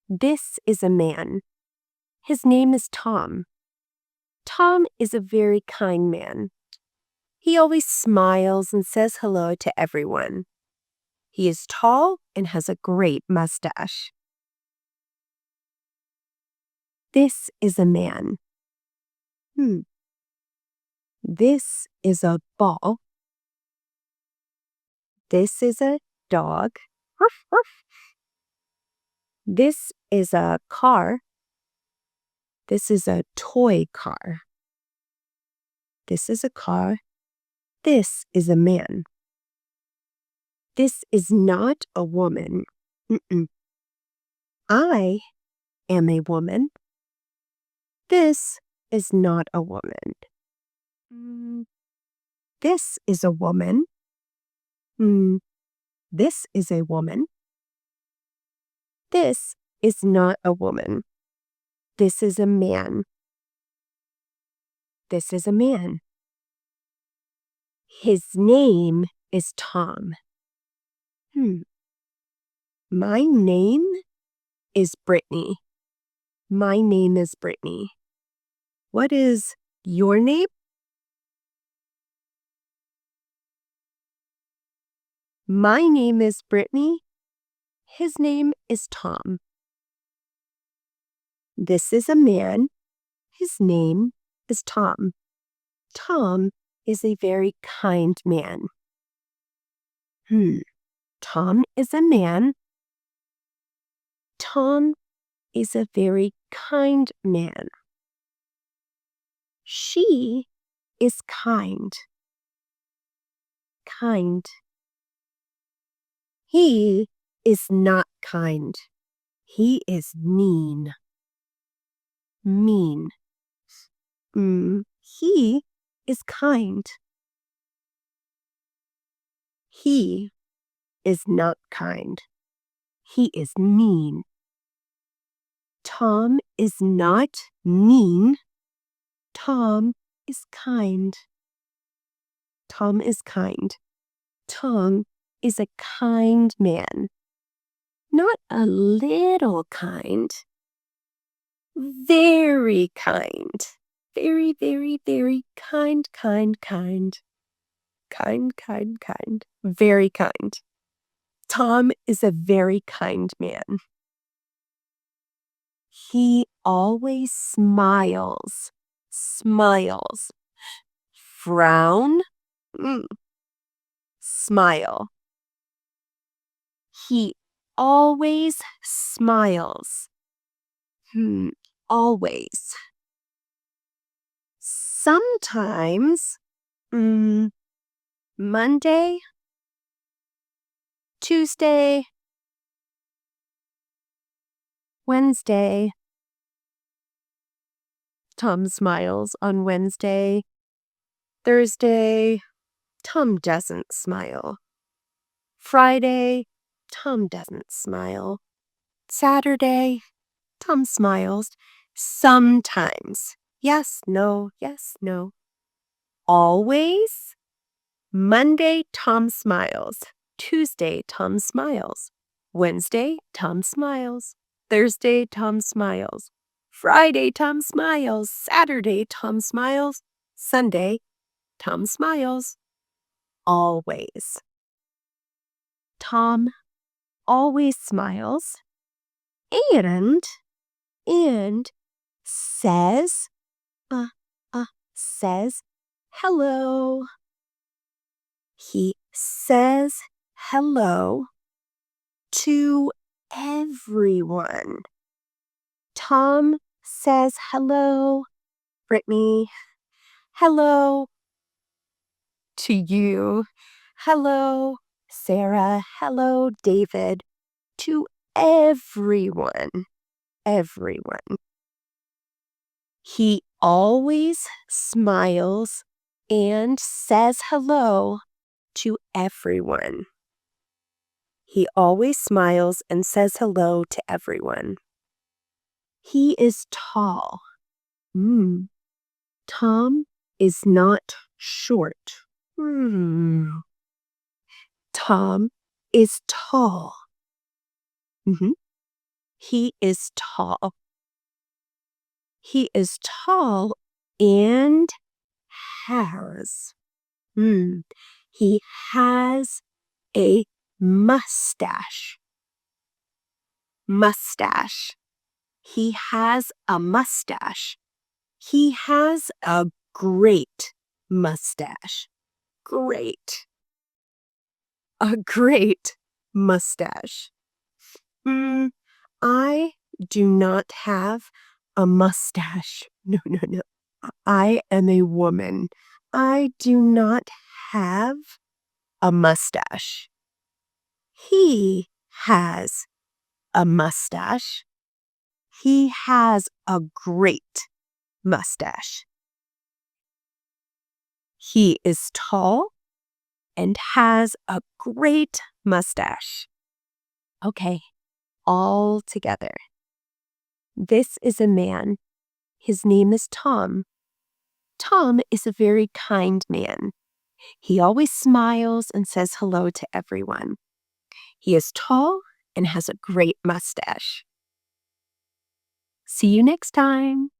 This is a man. His name is Tom. Tom is a very kind man. He always smiles and says hello to everyone. He is tall and has a great mustache. This is a man. This is a ball. This is a dog. Ruff, ruff. This is a car. This is a toy car. This is a car. This is a man. This is not a woman. I am a woman. This is not a woman. This is a woman. This is a woman. This is not a woman. This is a man. This is a man. His name is Tom. My name is Brittany. My name is Brittany. What is your name? My name is Brittany. His name is Tom. This is a man. His name is Tom. Tom is a very kind man. Tom is a man. Tom is a very kind man. She is kind. Kind. He is not kind. He is mean. Mean. He is kind. He is not kind. He is mean. Tom is not mean. Tom is kind. Tom is kind. Tom is a kind man. Not a little kind. Very kind. Very, very, very kind. Kind. Very kind. Tom is a very kind man. He always smiles. Smiles. Frown. Smile. He always smiles. Always. Sometimes, Monday, Tuesday, Wednesday. Tom smiles on Wednesday. Thursday, Tom doesn't smile. Friday, Tom doesn't smile. Saturday, Tom smiles. Sometimes. Yes, no, yes, no. Always. Monday, Tom smiles. Tuesday, Tom smiles. Wednesday, Tom smiles. Thursday, Tom smiles. Friday, Tom smiles. Saturday, Tom smiles. Sunday, Tom smiles. Always. Tom always smiles and says hello. He says hello to everyone. Tom says hello, Brittany. Hello to you. Hello, Sarah. Hello, David. To everyone. Everyone. He always smiles and says hello to everyone. He always smiles and says hello to everyone. He is tall. Tom is not short. Tom is tall. He is tall. He is tall and has. He has a mustache. Mustache. He has a mustache. He has a great mustache. Great. A great mustache. I do not have a mustache. No, no, no. I am a woman. I do not have a mustache. He has a mustache. He has a great mustache. He is tall and has a great mustache. Okay, all together. This is a man. His name is Tom. Tom is a very kind man. He always smiles and says hello to everyone. He is tall and has a great mustache. See you next time.